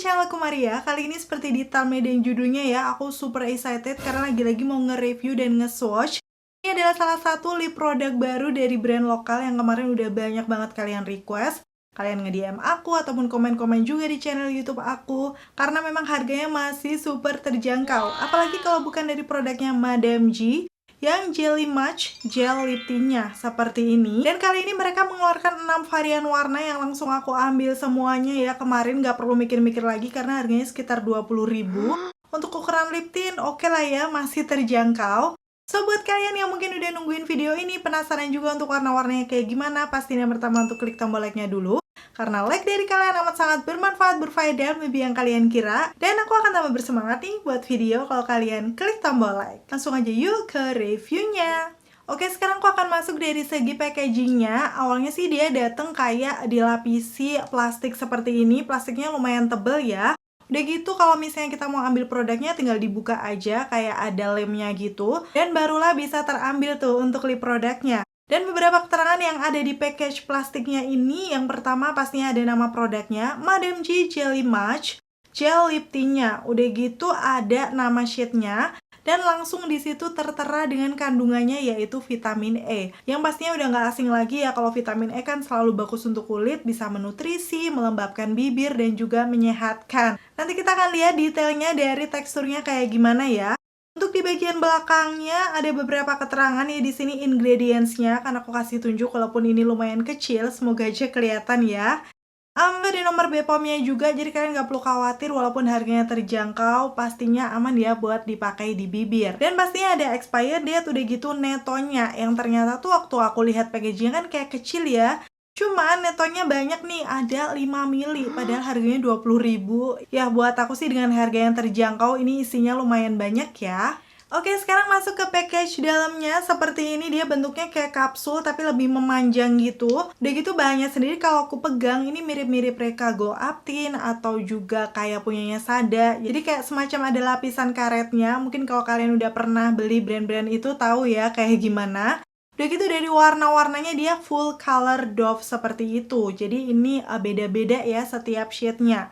channelku Maria. Kali ini seperti di thumbnail dan judulnya ya, aku super excited karena lagi-lagi mau nge-review dan nge-swatch. Ini adalah salah satu lip produk baru dari brand lokal yang kemarin udah banyak banget kalian request. Kalian nge-DM aku ataupun komen-komen juga di channel YouTube aku karena memang harganya masih super terjangkau. Apalagi kalau bukan dari produknya Madame G yang Jelly Match Gel Lip Tint-nya seperti ini. Dan kali ini mereka mengeluarkan 6 varian warna yang langsung aku ambil semuanya ya. Kemarin nggak perlu mikir-mikir lagi karena harganya sekitar 20.000. Untuk ukuran lip tint oke lah ya, masih terjangkau. So, buat kalian yang mungkin udah nungguin video ini, penasaran juga untuk warna-warnanya kayak gimana, pastiin yang pertama untuk klik tombol like-nya dulu. Karena like dari kalian amat sangat bermanfaat, berfaedah, lebih yang kalian kira. Dan aku akan tambah bersemangat nih buat video kalau kalian klik tombol like. Langsung aja yuk ke reviewnya. Oke, sekarang aku akan masuk dari segi packagingnya. Awalnya sih dia dateng kayak dilapisi plastik seperti ini. Plastiknya lumayan tebel ya. Udah gitu kalau misalnya kita mau ambil produknya tinggal dibuka aja kayak ada lemnya gitu. Dan barulah bisa terambil tuh untuk lip produknya. Dan beberapa keterangan yang ada di package plastiknya ini, yang pertama pastinya ada nama produknya, Madame G Jelly Match Gel Lip Tint-nya. Udah gitu ada nama shade-nya. Dan langsung di situ tertera dengan kandungannya yaitu vitamin E. Yang pastinya udah nggak asing lagi ya, kalau vitamin E kan selalu bagus untuk kulit, bisa menutrisi, melembabkan bibir, dan juga menyehatkan. Nanti kita akan lihat detailnya dari teksturnya kayak gimana ya. Untuk di bagian belakangnya ada beberapa keterangan ya di sini ingredients-nya, kan aku kasih tunjuk walaupun ini lumayan kecil, semoga aja kelihatan ya. Ada nomor BPOM-nya juga, jadi kalian nggak perlu khawatir walaupun harganya terjangkau, pastinya aman ya buat dipakai di bibir. Dan pastinya ada expired date, udah gitu netonya, yang ternyata tuh waktu aku lihat packaging kan kayak kecil ya. Cuman netonya banyak nih, ada 5 mili, padahal harganya 20.000. Ya buat aku sih dengan harga yang terjangkau, ini isinya lumayan banyak ya. Oke, sekarang masuk ke package dalamnya. Seperti ini, dia bentuknya kayak kapsul tapi lebih memanjang gitu. Udah gitu bahannya sendiri kalau aku pegang ini mirip-mirip Reka Glow Up Tint atau juga kayak punyanya Sada. Jadi kayak semacam ada lapisan karetnya. Mungkin kalau kalian udah pernah beli brand-brand itu tahu ya kayak gimana. Udah gitu dari warna-warnanya dia full color dove seperti itu. Jadi ini beda-beda ya setiap shade-nya.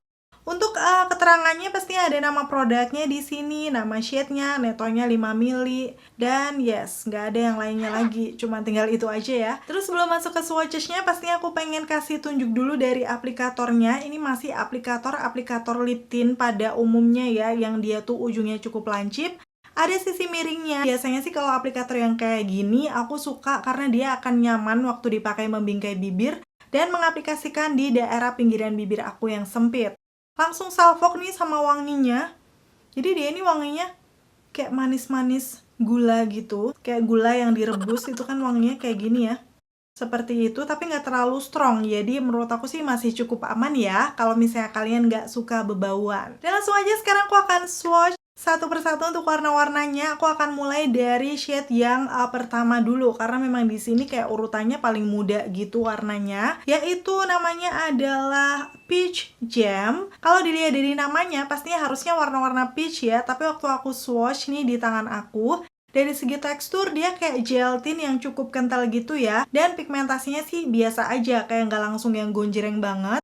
Untuk keterangannya pastinya ada nama produknya di sini, nama shade-nya, netonya 5 mili, dan yes, nggak ada yang lainnya lagi, cuma tinggal itu aja ya. Terus sebelum masuk ke swatches-nya, pastinya aku pengen kasih tunjuk dulu dari aplikatornya. Ini masih aplikator lip tint pada umumnya ya, yang dia tuh ujungnya cukup lancip. Ada sisi miringnya. Biasanya sih kalau aplikator yang kayak gini, aku suka karena dia akan nyaman waktu dipakai membingkai bibir dan mengaplikasikan di daerah pinggiran bibir aku yang sempit. Langsung salvok nih sama wanginya. Jadi dia ini wanginya kayak manis-manis gula gitu. Kayak gula yang direbus itu kan wanginya kayak gini ya. Seperti itu, tapi nggak terlalu strong. Jadi menurut aku sih masih cukup aman ya kalau misalnya kalian nggak suka bebauan. Dan langsung aja sekarang aku akan swatch satu persatu untuk warna-warnanya. Aku akan mulai dari shade yang pertama dulu karena memang di sini kayak urutannya paling muda gitu warnanya, yaitu namanya adalah Peach Jam. Kalau dilihat dari namanya pastinya harusnya warna-warna peach ya, tapi waktu aku swatch nih di tangan aku, dari segi tekstur dia kayak gel tint yang cukup kental gitu ya, dan pigmentasinya sih biasa aja, kayak nggak langsung yang gonjreng banget.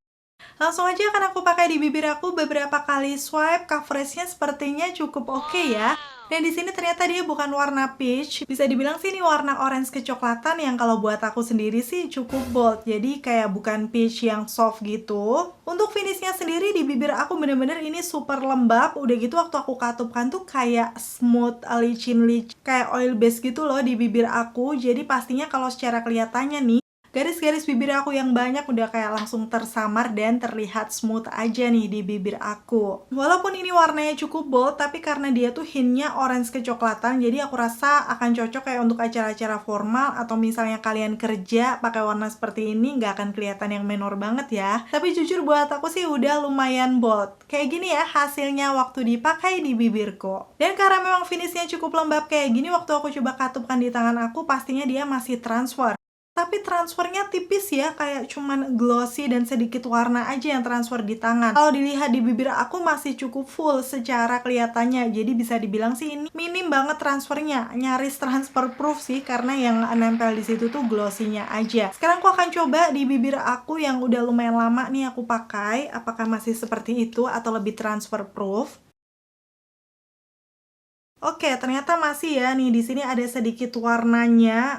Langsung aja akan aku pakai di bibir aku beberapa kali swipe, coveragenya sepertinya cukup oke ya. Dan di sini ternyata dia bukan warna peach, bisa dibilang sih ini warna orange kecoklatan yang kalau buat aku sendiri sih cukup bold. Jadi kayak bukan peach yang soft gitu. Untuk finishnya sendiri di bibir aku bener-bener ini super lembab. Udah gitu waktu aku katupkan tuh kayak smooth licin kayak oil base gitu loh di bibir aku. Jadi pastinya kalau secara kelihatannya nih, garis-garis bibir aku yang banyak udah kayak langsung tersamar dan terlihat smooth aja nih di bibir aku. Walaupun ini warnanya cukup bold, tapi karena dia tuh hintnya orange kecoklatan, jadi aku rasa akan cocok kayak untuk acara-acara formal atau misalnya kalian kerja pakai warna seperti ini, nggak akan kelihatan yang menor banget ya. Tapi jujur buat aku sih udah lumayan bold. Kayak gini ya hasilnya waktu dipakai di bibirku. Dan karena memang finishnya cukup lembab kayak gini, waktu aku coba katupkan di tangan aku, pastinya dia masih transfer. Tapi transfernya tipis ya, kayak cuman glossy dan sedikit warna aja yang transfer di tangan. Kalau dilihat di bibir aku masih cukup full secara kelihatannya. Jadi bisa dibilang sih ini minim banget transfernya, nyaris transfer proof sih karena yang nempel di situ tuh glossy-nya aja. Sekarang aku akan coba di bibir aku yang udah lumayan lama nih aku pakai, apakah masih seperti itu atau lebih transfer proof. Oke, ternyata masih ya nih di sini ada sedikit warnanya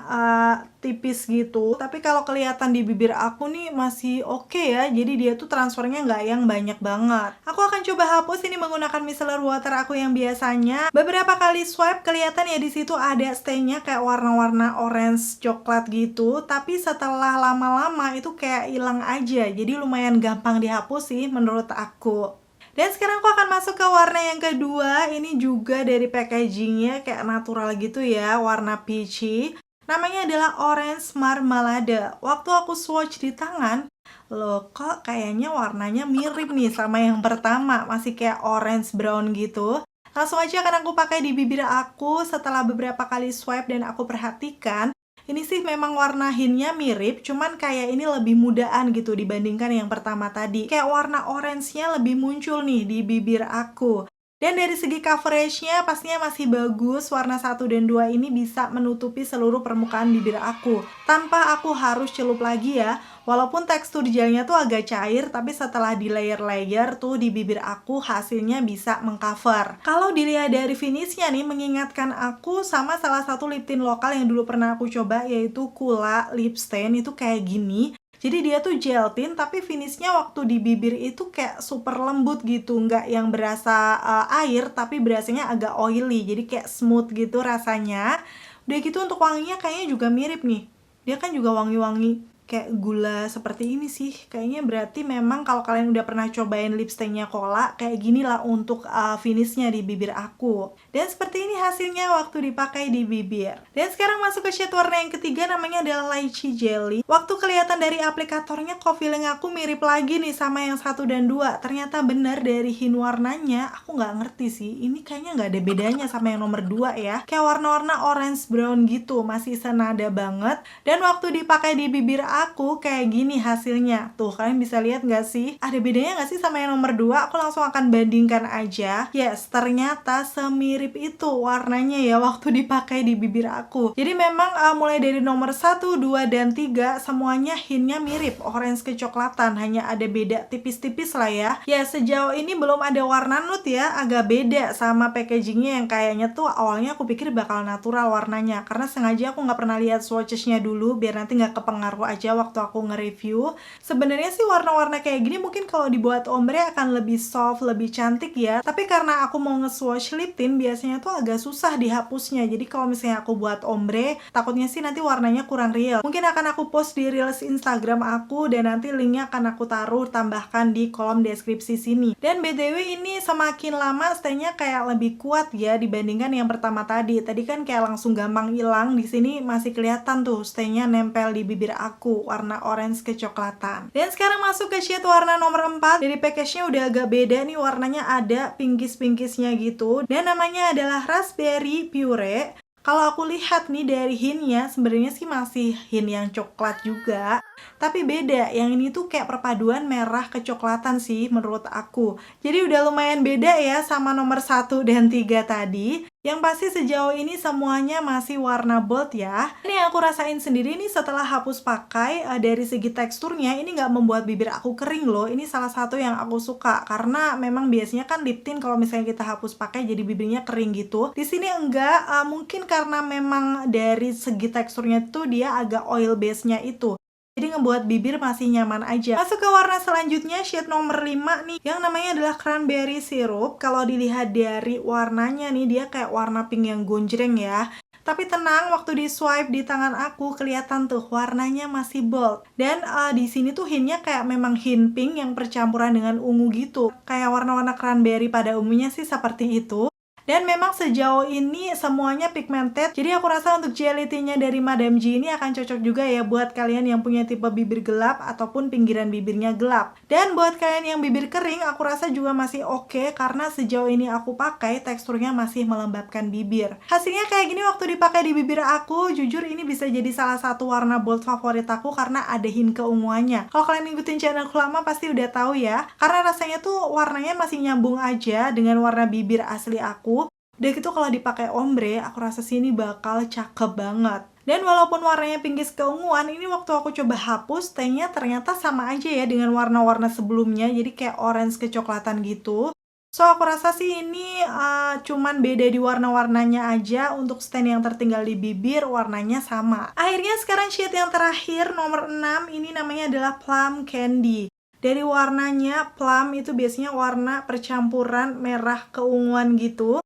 tipis gitu. Tapi kalau kelihatan di bibir aku nih masih oke ya. Jadi dia tuh transfernya nggak yang banyak banget. Aku akan coba hapus ini menggunakan micellar water aku yang biasanya. Beberapa kali swipe kelihatan ya di situ ada stain-nya kayak warna-warna orange coklat gitu. Tapi setelah lama-lama itu kayak hilang aja. Jadi lumayan gampang dihapus sih menurut aku. Dan sekarang aku akan masuk ke warna yang kedua. Ini juga dari packagingnya kayak natural gitu ya, warna peachy. Namanya adalah Orange Marmalade. Waktu aku swatch di tangan, loh kok kayaknya warnanya mirip nih sama yang pertama. Masih kayak orange brown gitu. Langsung aja akan aku pakai di bibir aku setelah beberapa kali swipe dan aku perhatikan. Ini sih memang warna hintnya mirip, cuman kayak ini lebih mudaan gitu dibandingkan yang pertama tadi. Kayak warna orange-nya lebih muncul nih di bibir aku. Dan dari segi coveragenya pastinya masih bagus, warna 1 dan 2 ini bisa menutupi seluruh permukaan bibir aku. Tanpa aku harus celup lagi ya, walaupun tekstur gelnya tuh agak cair, tapi setelah di layer-layer tuh di bibir aku hasilnya bisa mengcover. Kalau dilihat dari finishnya nih, mengingatkan aku sama salah satu lip tint lokal yang dulu pernah aku coba, yaitu Kula Lip Stain, itu kayak gini. Jadi dia tuh gel tint, tapi finishnya waktu di bibir itu kayak super lembut gitu, nggak yang berasa air, tapi berasanya agak oily, jadi kayak smooth gitu rasanya. Udah gitu untuk wanginya kayaknya juga mirip nih, dia kan juga wangi-wangi kayak gula seperti ini sih. Kayaknya berarti memang kalau kalian udah pernah cobain lip stainnya Kola, kayak gini lah untuk finishnya di bibir aku. Dan seperti ini hasilnya waktu dipakai di bibir. Dan sekarang masuk ke shade warna yang ketiga, namanya adalah Lychee Jelly. Waktu kelihatan dari aplikatornya kok feeling aku mirip lagi nih sama yang 1 dan 2. Ternyata benar dari hint warnanya, aku nggak ngerti sih. Ini kayaknya nggak ada bedanya sama yang nomor 2 ya. Kayak warna-warna orange brown gitu, masih senada banget. Dan waktu dipakai di bibir aku kayak gini hasilnya. Tuh, kalian bisa lihat nggak sih? Ada bedanya nggak sih sama yang nomor 2? Aku langsung akan bandingkan aja. Yes, ternyata semirip itu warnanya ya waktu dipakai di bibir aku. Jadi memang mulai dari nomor 1, 2, dan 3 semuanya hintnya mirip, orange kecoklatan. Hanya ada beda tipis-tipis lah ya. Ya, sejauh ini belum ada warna nude ya, agak beda sama packagingnya yang kayaknya tuh awalnya aku pikir bakal natural warnanya. Karena sengaja aku nggak pernah lihat swatches-nya dulu biar nanti nggak kepengaruh aja waktu aku nge-review. Sebenarnya sih warna-warna kayak gini mungkin kalau dibuat ombre akan lebih soft, lebih cantik ya. Tapi karena aku mau nge-swatch lip tint biasanya tuh agak susah dihapusnya. Jadi kalau misalnya aku buat ombre, takutnya sih nanti warnanya kurang real. Mungkin akan aku post di reels Instagram aku dan nanti linknya akan aku taruh tambahkan di kolom deskripsi sini. Dan BTW ini semakin lama stainnya kayak lebih kuat ya dibandingkan yang pertama tadi. Tadi kan kayak langsung gampang hilang, di sini masih kelihatan tuh stainnya nempel di bibir aku. Warna orange kecoklatan. Dan sekarang masuk ke shade warna nomor 4. Dari package-nya udah agak beda nih, warnanya ada pinkish-pinkishnya gitu. Dan namanya adalah Raspberry Puree. Kalau aku lihat nih dari hintnya, sebenarnya sih masih hint yang coklat juga. Tapi beda, yang ini tuh kayak perpaduan merah kecoklatan sih menurut aku. Jadi udah lumayan beda ya sama nomor 1 dan 3 tadi. Yang pasti sejauh ini semuanya masih warna bold ya. Ini yang aku rasain sendiri nih setelah hapus pakai, dari segi teksturnya ini nggak membuat bibir aku kering loh. Ini salah satu yang aku suka karena memang biasanya kan lip tint kalau misalnya kita hapus pakai jadi bibirnya kering gitu. Di sini enggak, mungkin karena memang dari segi teksturnya tuh dia agak oil base-nya itu. Jadi ngebuat bibir masih nyaman aja. Masuk ke warna selanjutnya, shade nomor 5 nih, yang namanya adalah Cranberry Syrup. Kalau dilihat dari warnanya nih, dia kayak warna pink yang gonjreng ya. Tapi tenang, waktu di swipe di tangan aku kelihatan tuh warnanya masih bold. Dan di sini tuh hintnya kayak memang hint pink yang percampuran dengan ungu gitu. Kayak warna-warna cranberry pada umumnya sih seperti itu. Dan memang sejauh ini semuanya pigmented. Jadi aku rasa untuk jelly tint-nya dari Madame G ini akan cocok juga ya buat kalian yang punya tipe bibir gelap ataupun pinggiran bibirnya gelap. Dan buat kalian yang bibir kering, aku rasa juga masih oke karena sejauh ini aku pakai teksturnya masih melembabkan bibir. Hasilnya kayak gini waktu dipakai di bibir aku, jujur ini bisa jadi salah satu warna bold favorit aku karena ada hint keunguannya. Kalau kalian ngikutin channelku lama pasti udah tahu ya, karena rasanya tuh warnanya masih nyambung aja dengan warna bibir asli aku. Udah gitu kalau dipakai ombre, aku rasa sih ini bakal cakep banget. Dan walaupun warnanya pinggis keunguan, ini waktu aku coba hapus, tintnya ternyata sama aja ya dengan warna-warna sebelumnya, jadi kayak orange kecoklatan gitu. So aku rasa sih ini cuman beda di warna-warnanya aja. Untuk stain yang tertinggal di bibir warnanya sama. Akhirnya sekarang shade yang terakhir nomor 6, ini namanya adalah Plum Candy. Dari warnanya, plum itu biasanya warna percampuran merah keunguan gitu.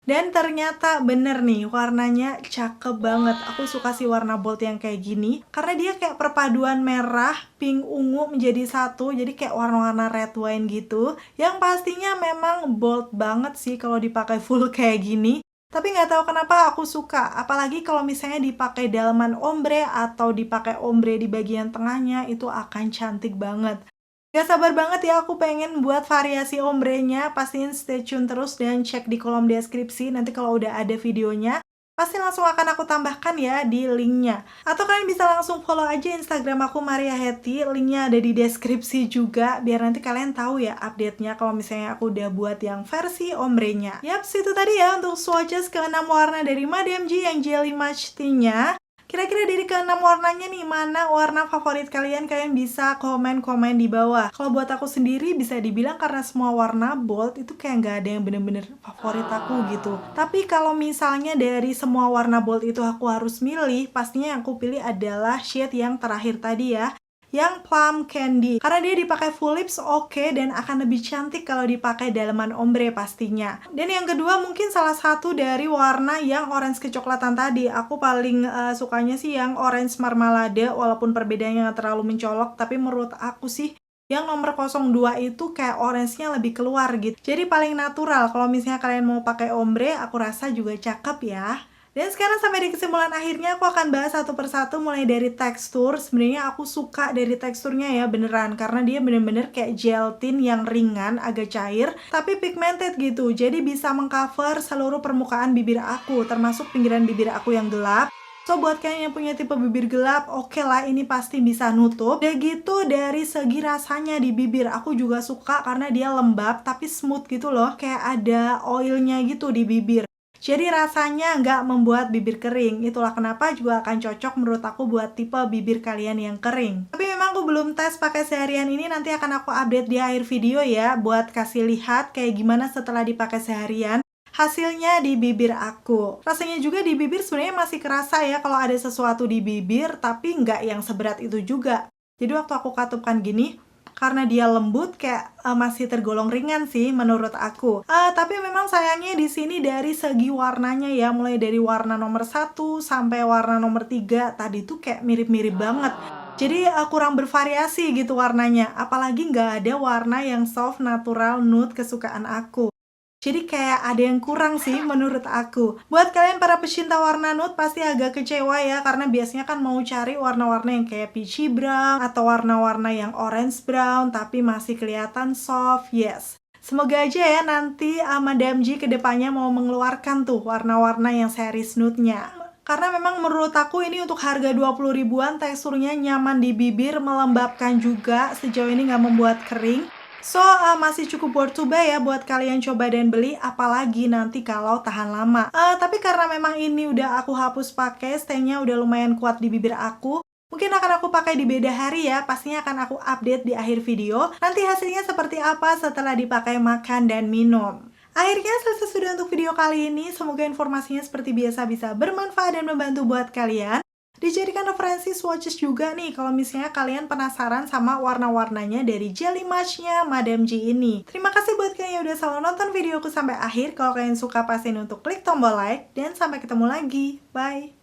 Dan ternyata bener nih, warnanya cakep banget. Aku suka sih warna bold yang kayak gini karena dia kayak perpaduan merah, pink, ungu menjadi satu. Jadi kayak warna-warna red wine gitu. Yang pastinya memang bold banget sih kalau dipakai full kayak gini. Tapi nggak tahu kenapa aku suka, apalagi kalau misalnya dipakai dalaman ombre atau dipakai ombre di bagian tengahnya, itu akan cantik banget. Gak sabar banget ya aku pengen buat variasi ombrenya. Pastiin stay tune terus dan cek di kolom deskripsi. Nanti kalau udah ada videonya, pasti langsung akan aku tambahkan ya di linknya. Atau kalian bisa langsung follow aja Instagram aku Maria Hetty. Linknya ada di deskripsi juga. Biar nanti kalian tahu ya update-nya kalau misalnya aku udah buat yang versi ombrenya. Yaps, itu tadi ya untuk swatches ke-6 warna dari Madame G yang Jelly Match Tint-nya. Kira-kira dari ke-6 warnanya nih, mana warna favorit kalian? Kalian bisa komen-komen di bawah. Kalau buat aku sendiri bisa dibilang karena semua warna bold itu kayak nggak ada yang bener-bener favorit aku gitu. Tapi kalau misalnya dari semua warna bold itu aku harus milih, pastinya yang aku pilih adalah shade yang terakhir tadi ya, yang Plum Candy. Karena dia dipakai full lips oke, dan akan lebih cantik kalau dipakai dalaman ombre pastinya. Dan yang kedua mungkin salah satu dari warna yang orange kecoklatan tadi. Aku paling sukanya sih yang orange marmalade, walaupun perbedaannya nggak terlalu mencolok, tapi menurut aku sih yang nomor 02 itu kayak orange-nya lebih keluar gitu. Jadi paling natural. Kalau misalnya kalian mau pakai ombre, aku rasa juga cakep ya. Dan sekarang sampai di kesimpulan akhirnya, aku akan bahas satu persatu mulai dari tekstur. Sebenarnya aku suka dari teksturnya ya beneran, karena dia bener-bener kayak gel tint yang ringan, agak cair, tapi pigmented gitu. Jadi bisa mengcover seluruh permukaan bibir aku, termasuk pinggiran bibir aku yang gelap. So buat kalian yang punya tipe bibir gelap, oke lah ini pasti bisa nutup. Udah gitu dari segi rasanya di bibir, aku juga suka karena dia lembab tapi smooth gitu loh. Kayak ada oilnya gitu di bibir. Jadi rasanya nggak membuat bibir kering. Itulah kenapa juga akan cocok menurut aku buat tipe bibir kalian yang kering. Tapi memang aku belum tes pakai seharian ini, nanti akan aku update di akhir video ya, buat kasih lihat kayak gimana setelah dipakai seharian hasilnya di bibir aku. Rasanya juga di bibir sebenarnya masih kerasa ya kalau ada sesuatu di bibir, tapi nggak yang seberat itu juga. Jadi waktu aku katupkan gini, karena dia lembut kayak masih tergolong ringan sih menurut aku. Tapi memang sayangnya di sini dari segi warnanya ya, mulai dari warna nomor 1 sampai warna nomor 3 tadi tuh kayak mirip-mirip banget. Jadi kurang bervariasi gitu warnanya. Apalagi nggak ada warna yang soft, natural, nude kesukaan aku. Jadi kayak ada yang kurang sih menurut aku. Buat kalian para pecinta warna nude pasti agak kecewa ya, karena biasanya kan mau cari warna-warna yang kayak peachy brown atau warna-warna yang orange brown tapi masih kelihatan soft. Yes. Semoga aja ya nanti Madame G kedepannya mau mengeluarkan tuh warna-warna yang series nude-nya. Karena memang menurut aku ini untuk harga 20 ribuan, teksturnya nyaman di bibir, melembabkan juga, sejauh ini nggak membuat kering. So, masih cukup worth to buy ya buat kalian coba dan beli, apalagi nanti kalau tahan lama. Tapi karena memang ini udah aku hapus pakai, stainnya udah lumayan kuat di bibir aku. Mungkin akan aku pakai di beda hari ya, pastinya akan aku update di akhir video. Nanti hasilnya seperti apa setelah dipakai makan dan minum. Akhirnya selesai sudah untuk video kali ini. Semoga informasinya seperti biasa bisa bermanfaat dan membantu buat kalian. Dijadikan referensi swatches juga nih kalau misalnya kalian penasaran sama warna-warnanya dari Jelly Match-nya Madame G ini. Terima kasih buat kalian yang udah selalu nonton videoku sampai akhir. Kalau kalian suka pastiin untuk klik tombol like, dan sampai ketemu lagi. Bye!